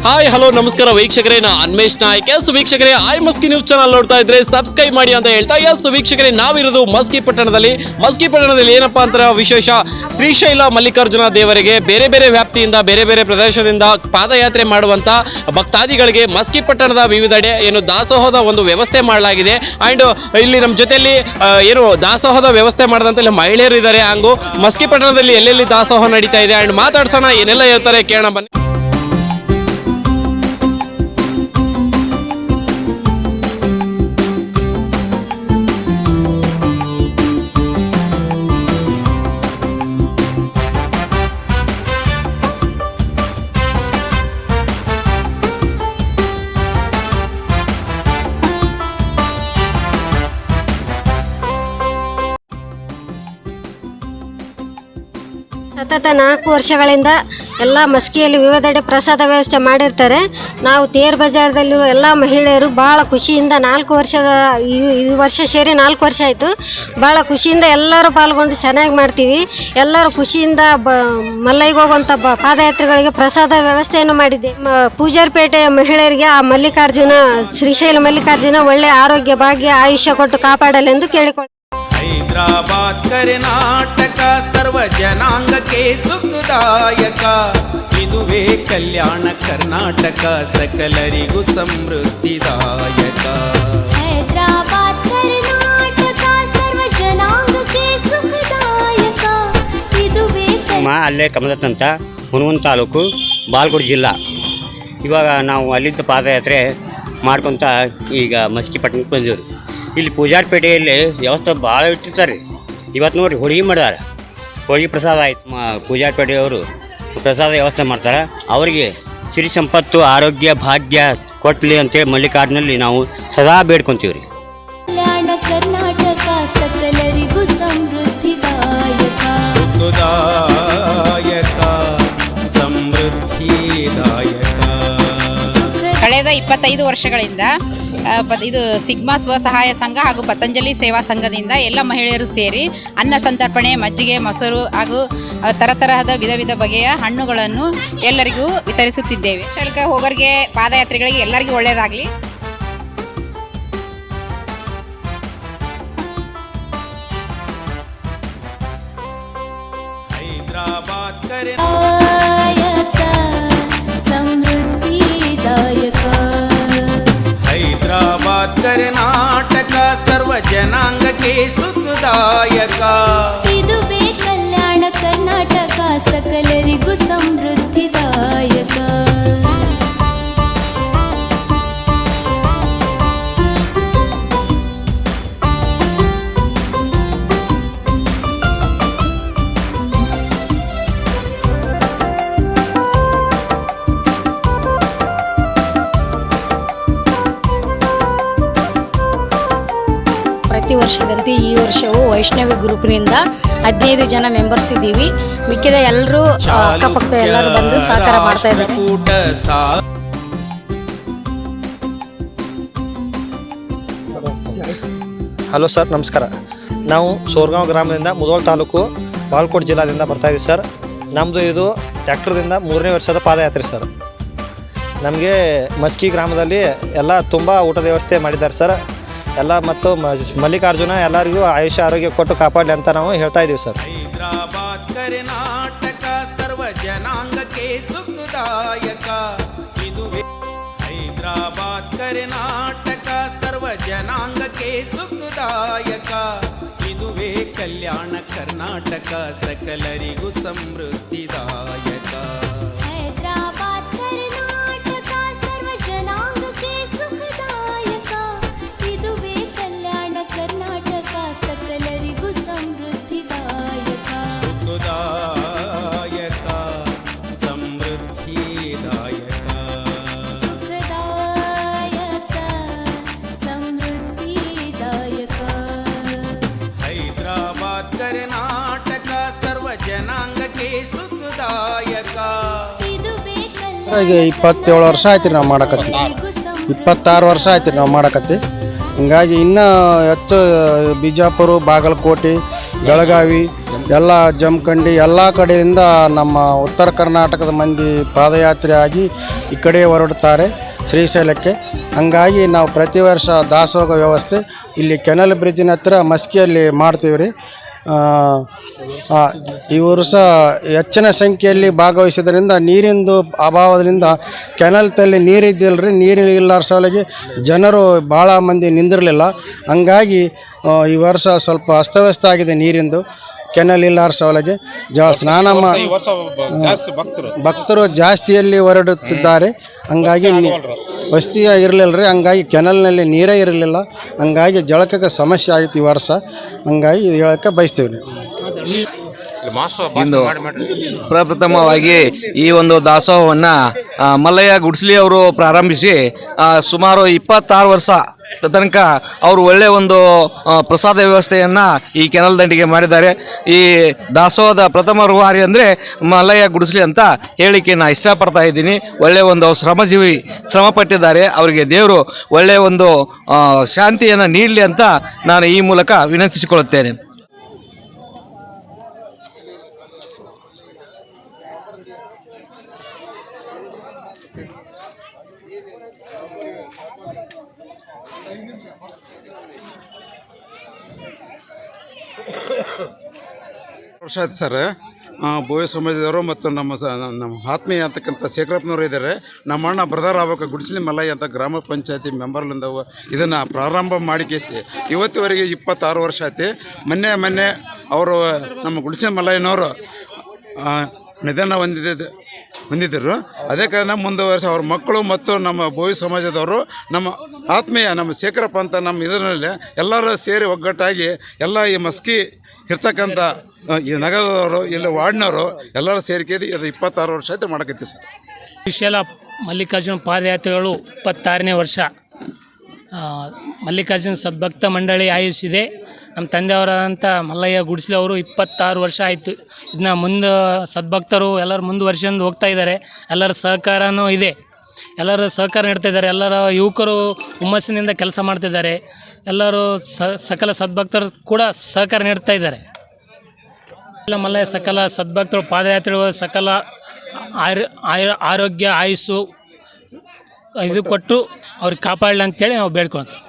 Hi hello ನಮಸ್ಕಾರ ವೀಕ್ಷಕರೇ, ನಾ ಅನ್ಮೇಶ್ ನಾಯ್ಕ್. ಎಸ್ ವೀಕ್ಷಕರೇ, ಮಸ್ಕಿ ನ್ಯೂಸ್ ಚಾನಲ್ ನೋಡ್ತಾ ಇದ್ರೆ ಸಬ್ಸ್ಕ್ರೈಬ್ ಮಾಡಿ ಅಂತ ಹೇಳ್ತಾ, ಎಸ್ ವೀಕ್ಷಕರೇ, ನಾವಿರೋದು ಮಸ್ಕಿ ಪಟ್ಟಣದಲ್ಲಿ ಏನಪ್ಪಾ ಅಂತ ವಿಶೇಷ, ಶ್ರೀಶೈಲ ಮಲ್ಲಿಕಾರ್ಜುನ ದೇವರಿಗೆ ಬೇರೆ ಬೇರೆ ವ್ಯಾಪ್ತಿಯಿಂದ ಬೇರೆ ಬೇರೆ ಪ್ರದೇಶದಿಂದ ಪಾದಯಾತ್ರೆ ಮಾಡುವಂತ ಭಕ್ತಾದಿಗಳಿಗೆ ಮಸ್ಕಿ ಪಟ್ಟಣದ ವಿವಿಧೆಡೆ ಏನು ದಾಸೋಹದ ಒಂದು ವ್ಯವಸ್ಥೆ ಮಾಡಲಾಗಿದೆ. ಅಂಡ್ ಇಲ್ಲಿ ನಮ್ಮ ಜೊತೆಯಲ್ಲಿ ಏನು ದಾಸೋಹದ ವ್ಯವಸ್ಥೆ ಮಾಡದಂತ ಇಲ್ಲಿ ಮಹಿಳೆಯರು ಇದ್ದಾರೆ. ಹಂಗು ಮಸ್ಕಿ ಪಟ್ಟಣದಲ್ಲಿ ಎಲ್ಲೆಲ್ಲಿ ದಾಸೋಹ ನಡೀತಾ ಇದೆ ಅಂಡ್ ಮಾತಾಡ್ಸೋಣ, ಏನೆಲ್ಲ ಹೇಳ್ತಾರೆ ಕೇಳೋಣ ಬನ್ನಿ. ಸತತ 4 ವರ್ಷಗಳಿಂದ ಎಲ್ಲ ಮಸ್ಕಿಯಲ್ಲಿ ವಿವಿಧೆಡೆ ಪ್ರಸಾದ ವ್ಯವಸ್ಥೆ ಮಾಡಿರ್ತಾರೆ. ನಾವು ತೇರ್ ಬಜಾರದಲ್ಲಿರುವ ಎಲ್ಲ ಮಹಿಳೆಯರು ಭಾಳ ಖುಷಿಯಿಂದ 4 ವರ್ಷದ ಈ ವರ್ಷ ಸೇರಿ 4 ವರ್ಷ ಆಯಿತು. ಭಾಳ ಖುಷಿಯಿಂದ ಎಲ್ಲರೂ ಪಾಲ್ಗೊಂಡು ಚೆನ್ನಾಗಿ ಮಾಡ್ತೀವಿ. ಎಲ್ಲರೂ ಖುಷಿಯಿಂದ ಮಲ್ಲೈಗೆ ಹೋಗುವಂಥ ಪಾದಯಾತ್ರೆಗಳಿಗೆ ಪ್ರಸಾದ ವ್ಯವಸ್ಥೆಯನ್ನು ಮಾಡಿದ್ದೆ. ಪೂಜಾರ್ಪೇಟೆ ಮಹಿಳೆಯರಿಗೆ ಆ ಶ್ರೀಶೈಲ ಮಲ್ಲಿಕಾರ್ಜುನ ಒಳ್ಳೆಯ ಆರೋಗ್ಯ ಭಾಗ್ಯ ಆಯುಷ್ಯ ಕೊಟ್ಟು ಕಾಪಾಡಲೆಂದು ಕೇಳಿಕೊಳ್ಳಿ. ಹೈದರಾಬಾದ್ ಕರ್ನಾಟಕ ಸರ್ವ ಜನಾಂಗಕ್ಕೆ ಸುಖದಾಯಕ, ಇದುವೇ ಕಲ್ಯಾಣ ಕರ್ನಾಟಕ ಸಕಲರಿಗೂ ಸಮೃದ್ಧಿದಾಯಕ. ಹೈದರಾಬಾದ್ ಕರ್ನಾಟಕ ಸರ್ವ ಜನಾಂಗಕ್ಕೆ ಸುಖದಾಯಕ, ಇದುವೇ ಅಲ್ಲೇ ಕಮದತ್ ಅಂತ ಹುನಗುಂದ ತಾಲೂಕು ಬಾಲ್ಕೋಟ್ ಜಿಲ್ಲಾ. ಇವಾಗ ನಾವು ಅಲ್ಲಿದ್ದ ಪಾದಯಾತ್ರೆ ಮಾಡ್ಕೊತ ಈಗ ಮಸ್ಕಿ ಪಟ್ಟಣಕ್ಕೆ ಬಂದಿವ್ರಿ. ಇಲ್ಲಿ ಪೂಜಾರ್ಪೇಟೆಯಲ್ಲಿ ವ್ಯವಸ್ಥೆ ಭಾಳ ಇಟ್ಟಿರ್ತಾರೆ. ಇವತ್ತು ನೋಡಿರಿ ಹೋಳಿಗೆ ಮಾಡ್ಯಾರ, ಹೋಳಿಗೆ ಪ್ರಸಾದ ಆಯ್ತು. ಪೂಜಾರ್ಪೇಟೆಯವರು ಪ್ರಸಾದ ವ್ಯವಸ್ಥೆ ಮಾಡ್ತಾರೆ. ಅವರಿಗೆ ಸಿರಿ ಸಂಪತ್ತು ಆರೋಗ್ಯ ಭಾಗ್ಯ ಕೊಟ್ಟಲಿ ಅಂತೇಳಿ ಮಲ್ಲಿಕಾರ್ಜುನಲ್ಲಿ ನಾವು ಸದಾ ಬೇಡ್ಕೊತೀವಿ ರೀ. ಕಲ್ಯಾಣ ಕರ್ನಾಟಕ ಸಕಲರಿಗೂ ಸಮೃದ್ಧಿದಾಯಕ, ಸುಖದಾಯಕ ಸಮೃದ್ಧಿದಾಯಕ. ಕಳೆದ 25 ವರ್ಷಗಳಿಂದ ಇದು ಸಿಗ್ಮಾ ಸ್ವಸಹಾಯ ಸಂಘ ಹಾಗೂ ಪತಂಜಲಿ ಸೇವಾ ಸಂಘದಿಂದ ಎಲ್ಲ ಮಹಿಳೆಯರು ಸೇರಿ ಅನ್ನ ಸಂತರ್ಪಣೆ, ಮಜ್ಜಿಗೆ, ಮೊಸರು ಹಾಗೂ ತರತರಹದ ವಿಧ ಬಗೆಯ ಹಣ್ಣುಗಳನ್ನು ಎಲ್ಲರಿಗೂ ವಿತರಿಸುತ್ತಿದ್ದೇವೆ. ಶುಲ್ಕ ಹೋಗೋರಿಗೆ ಪಾದಯಾತ್ರೆಗಳಿಗೆ ಎಲ್ಲರಿಗೂ ಒಳ್ಳೆಯದಾಗಲಿ. ಹೈದರಾಬಾದ್ ಸಮೃದ್ಧಿದಾಯಕ, ಹೈದರಾಬಾದ್ ಕರ್ನಾಟಕ ಸರ್ವ ಜನಾಂಗಕ್ಕೆ ಸುಖದಾಯಕ, ಇದುವೇ ಕಲ್ಯಾಣ ಕರ್ನಾಟಕ ಸಕಲರಿಗೂ ಸಮೃದ್ಧಿದಾಯಕ. ಪ್ರತಿ ವರ್ಷದಂತೆ ಈ ವರ್ಷವೂ ವೈಷ್ಣವಿ ಗ್ರೂಪ್ನಿಂದ 15 ಜನ ಮೆಂಬರ್ಸ್ ಇದ್ದೀವಿ. ಮಿಕ್ಕಿದ ಎಲ್ಲರೂ ಅಕ್ಕಪಕ್ಕ ಎಲ್ಲರೂ ಬಂದು ಸಹಕಾರ ಮಾಡ್ತಾ ಇದ್ದಾರೆ. ಹಲೋ ಸರ್, ನಮಸ್ಕಾರ. ನಾವು ಸೋರ್ಗಾಂವ್ ಗ್ರಾಮದಿಂದ ಮುಧೋಳ್ ತಾಲೂಕು ಬಾಲ್ಕೋಟ್ ಜಿಲ್ಲಾದಿಂದ ಬರ್ತಾಯಿದ್ದೀವಿ ಸರ್. ನಮ್ಮದು ಇದು ಟ್ಯಾಕ್ಟರ್ದಿಂದ 3ನೇ ವರ್ಷದ ಪಾದಯಾತ್ರೆ ಸರ್. ನಮಗೆ ಮಸ್ಕಿ ಗ್ರಾಮದಲ್ಲಿ ಎಲ್ಲ ತುಂಬ ಊಟದ ವ್ಯವಸ್ಥೆ ಮಾಡಿದ್ದಾರೆ ಸರ್. ಎಲ್ಲ ಮತ್ತು ಮಲ್ಲಿಕಾರ್ಜುನ ಎಲ್ಲರಿಗೂ ಆಯುಷ್ಯ ಆರೋಗ್ಯ ಕೊಟ್ಟು ಕಾಪಾಡಲಿ ಅಂತ ನಾವು ಹೇಳ್ತಾ ಇದ್ದೀವಿ ಸರ್. ಹೈದರಾಬಾದ್ ಕರ್ನಾಟಕ ಸರ್ವ ಜನಾಂಗಕ್ಕೆ ಸುಖದಾಯಕ, ಇದುವೇ ಹೈದರಾಬಾದ್ ಕರ್ನಾಟಕ ಸರ್ವ ಜನಾಂಗಕ್ಕೆ ಸುಖದಾಯಕ, ಇದುವೇ ಕಲ್ಯಾಣ ಕರ್ನಾಟಕ ಸಕಲರಿಗೂ ಸಮೃದ್ಧಿದಾಯಕ. ಹೈದರಾಬಾದ್ ಕರ್ನಾಟಕ ಸರ್ವ ಜನಾಂಗಕ್ಕೆ ಸುಖದಾಯಕ, ಇದುವೇ ಕಲ್ಯಾಣ ಕರ್ನಾಟಕ ಸಕಲರಿಗೂ ಸಮೃದ್ಧಿದಾಯಕ. ಸುಖದಾಯಕ ಸಮೃದ್ಧಿದಾಯಕ, ಸುಖದಾಯಕ ಸಮೃದ್ಧಿದಾಯಕ. ಹೈದರಾಬಾದ್ ಕರ್ನಾಟಕ ಸರ್ವ ಜನಾಂಗಕ್ಕೆ ಸುಖದಾಯಕ, ಇದುವೇ ಈಗ 27 ವರ್ಷ ಆಯ್ತು ರೀ ನಾವು ಮಾಡಕತ್ತಿ. 26 ವರ್ಷ ಆಯ್ತು ರೀ ನಾವು ಮಾಡಕತ್ತಿ. ಹಿಂಗಾಗಿ ಇನ್ನೂ ಹೆಚ್ಚು ಬಿಜಾಪುರ, ಬಾಗಲಕೋಟೆ, ಬೆಳಗಾವಿ ಎಲ್ಲ ಜಮಖಂಡಿ ಎಲ್ಲ ಕಡೆಯಿಂದ ನಮ್ಮ ಉತ್ತರ ಕರ್ನಾಟಕದ ಮಂದಿ ಪಾದಯಾತ್ರೆ ಆಗಿ ಈ ಕಡೆ ಹೊರಡ್ತಾರೆ ಶ್ರೀಶೈಲಕ್ಕೆ. ಹಂಗಾಗಿ ನಾವು ಪ್ರತಿ ವರ್ಷ ದಾಸೋಹ ವ್ಯವಸ್ಥೆ ಇಲ್ಲಿ ಕೆನಲ್ ಬ್ರಿಡ್ಜಿನ ಹತ್ರ ಮಸ್ಕಿಯಲ್ಲಿ ಮಾಡ್ತೀವಿ ರೀ. ಈ ವರ್ಷ ಹೆಚ್ಚಿನ ಸಂಖ್ಯೆಯಲ್ಲಿ ಭಾಗವಹಿಸಿದ್ರಿಂದ ನೀರಿಂದು ಅಭಾವದಿಂದ ಕೆನಲ್ ತಲ್ಲಿ ನೀರಿದ್ದಿಲ್ಲ ರೀ. ನೀರು ಇಲ್ಲಾರ ಸಲುವಾಗಿ ಜನರು ಭಾಳ ಮಂದಿ ನಿಂದಿರಲಿಲ್ಲ. ಹಂಗಾಗಿ ಈ ವರ್ಷ ಸ್ವಲ್ಪ ಅಸ್ತವ್ಯಸ್ತ ಆಗಿದೆ ನೀರಿಂದು. ಕೆನಲ್ ಇಲ್ಲಾರ ಸಲುವಾಗಿ ಸ್ನಾನ ಭಕ್ತರು ಜಾಸ್ತಿಯಲ್ಲಿ ಹೊರಡುತ್ತಿದ್ದಾರೆ. ಹಂಗಾಗಿ ವಸ್ತಿಯ ಇರಲಿಲ್ಲ ರೀ. ಹಂಗಾಗಿ ಕೆನಲ್ನಲ್ಲಿ ನೀರೇ ಇರಲಿಲ್ಲ. ಹಂಗಾಗಿ ಜಳಕಕ್ಕೆ ಸಮಸ್ಯೆ ಆಯಿತು ಈ ವರ್ಷ. ಹಂಗಾಗಿ ಹೇಳಕ್ಕೆ ಬಯಸ್ತೀವಿ ರೀ. ಇಂದು ಪ್ರಪ್ರಥಮವಾಗಿ ಈ ಒಂದು ದಾಸೋಹವನ್ನು ಮಲ್ಲಯ್ಯ ಗುಡ್ಸ್ಲಿ ಅವರು ಪ್ರಾರಂಭಿಸಿ ಸುಮಾರು 26 ವರ್ಷ ತನಕ ಅವರು ಒಳ್ಳೆಯ ಒಂದು ಪ್ರಸಾದ ವ್ಯವಸ್ಥೆಯನ್ನು ಈ ಕೆನಲ್ ದಂಡಿಗೆ ಮಾಡಿದ್ದಾರೆ. ಈ ದಾಸೋಹದ ಪ್ರಥಮ ರೂವಾರಿ ಅಂದರೆ ಮಲ್ಲಯ್ಯ ಗುಡಿಸ್ಲಿ ಅಂತ ಹೇಳಿಕೆ ನಾನು ಇಷ್ಟಪಡ್ತಾ ಇದ್ದೀನಿ. ಒಳ್ಳೆಯ ಒಂದು ಶ್ರಮಜೀವಿ ಶ್ರಮಪಟ್ಟಿದ್ದಾರೆ. ಅವರಿಗೆ ದೇವರು ಒಳ್ಳೆಯ ಒಂದು ಶಾಂತಿಯನ್ನು ನೀಡಲಿ ಅಂತ ನಾನು ಈ ಮೂಲಕ ವಿನಂತಿಸಿಕೊಳ್ಳುತ್ತೇನೆ. ವರ್ಷ ಆಯ್ತು ಸರ್. ಬೋವಿ ಸಮಾಜದವರು ಮತ್ತು ನಮ್ಮ ಆತ್ಮೀಯ ಅಂತಕ್ಕಂಥ ಶೇಖರಪ್ಪನವರು ಇದ್ದಾರೆ. ನಮ್ಮ ಅಣ್ಣ ಬ್ರದರ್ ಆಗ್ಬೇಕು ಗುಡಿಸಲಿ ಮಲ್ಲಯ್ಯ ಅಂತ ಗ್ರಾಮ ಪಂಚಾಯತಿ ಮೆಂಬರ್ಲಿಂದ ಇದನ್ನು ಪ್ರಾರಂಭ ಮಾಡಿ ಕೇಸಿ ಇವತ್ತಿವರೆಗೆ 26 ವರ್ಷ ಆಯ್ತು. ಮೊನ್ನೆ ಅವರು ನಮ್ಮ ಗುಡಿಸಲಿ ಮಲ್ಲಯ್ಯನವರು ನಿಧನ ಹೊಂದಿದ್ದರು. ಅದೇ ಕಾರಣ ಮುಂದುವರೆಸಿ ಅವ್ರ ಮಕ್ಕಳು ಮತ್ತು ನಮ್ಮ ಬೋವಿ ಸಮಾಜದವರು ನಮ್ಮ ಆತ್ಮೀಯ ನಮ್ಮ ಶೇಖರಪ್ಪ ಅಂತ ನಮ್ಮ ಇದರಲ್ಲಿ ಎಲ್ಲರೂ ಸೇರಿ ಒಗ್ಗಟ್ಟಾಗಿ ಎಲ್ಲ ಈ ಮಸ್ಕಿ ಇರ್ತಕ್ಕಂಥ ಈ ನಗರದವರು ಇಲ್ಲಿ ವಾರ್ಡ್ನವರು ಎಲ್ಲರೂ ಸೇರಿಕೆದು ಇದು 26 ವರ್ಷ ಆಯ್ತು ಮಾಡಕತ್ತೀವಿ ಸರ್. ಶ್ರೀಶೈಲ ಮಲ್ಲಿಕಾರ್ಜುನ ಪಾದಯಾತ್ರೆಗಳು 26ನೇ ವರ್ಷ. ಮಲ್ಲಿಕಾರ್ಜುನ ಸದ್ಭಕ್ತ ಮಂಡಳಿ ಆಯೋಜಿಸಿದೆ. ನಮ್ಮ ತಂದೆಯವರಾದಂಥ ಮಲ್ಲಯ್ಯ ಗುಡಿಸ್ಲಿ ಅವರು 26 ವರ್ಷ ಆಯಿತು. ಇದನ್ನ ಮುಂದೆ ಸದ್ಭಕ್ತರು ಎಲ್ಲರೂ ಮುಂದುವರ್ಸ್ಕೊಂಡು ಹೋಗ್ತಾ ಇದ್ದಾರೆ. ಎಲ್ಲರ ಸಹಕಾರನೂ ಇದೆ. ಎಲ್ಲರೂ ಸಹಕಾರ ನೀಡ್ತಾಯಿದ್ದಾರೆ. ಎಲ್ಲರ ಯುವಕರು ಹುಮ್ಮಸ್ಸಿನಿಂದ ಕೆಲಸ ಮಾಡ್ತಿದ್ದಾರೆ. ಎಲ್ಲರೂ ಸಕಲ ಸದ್ಭಕ್ತರು ಕೂಡ ಸಹಕಾರ ನೀಡ್ತಾ ಇದ್ದಾರೆ. ಎಲ್ಲ ಮಲ್ಲಯ್ಯ ಸಕಲ ಸದ್ಭಕ್ತರು ಪಾದಯಾತ್ರೆಗಳು ಸಕಲ ಆರೋಗ್ಯ ಆಯುಸ್ಸು ಇದು ಕೊಟ್ಟು ಅವ್ರಿಗೆ ಕಾಪಾಡಲಿ ಅಂತೇಳಿ ನಾವು ಬೇಡ್ಕೊಳ್ತೀವಿ.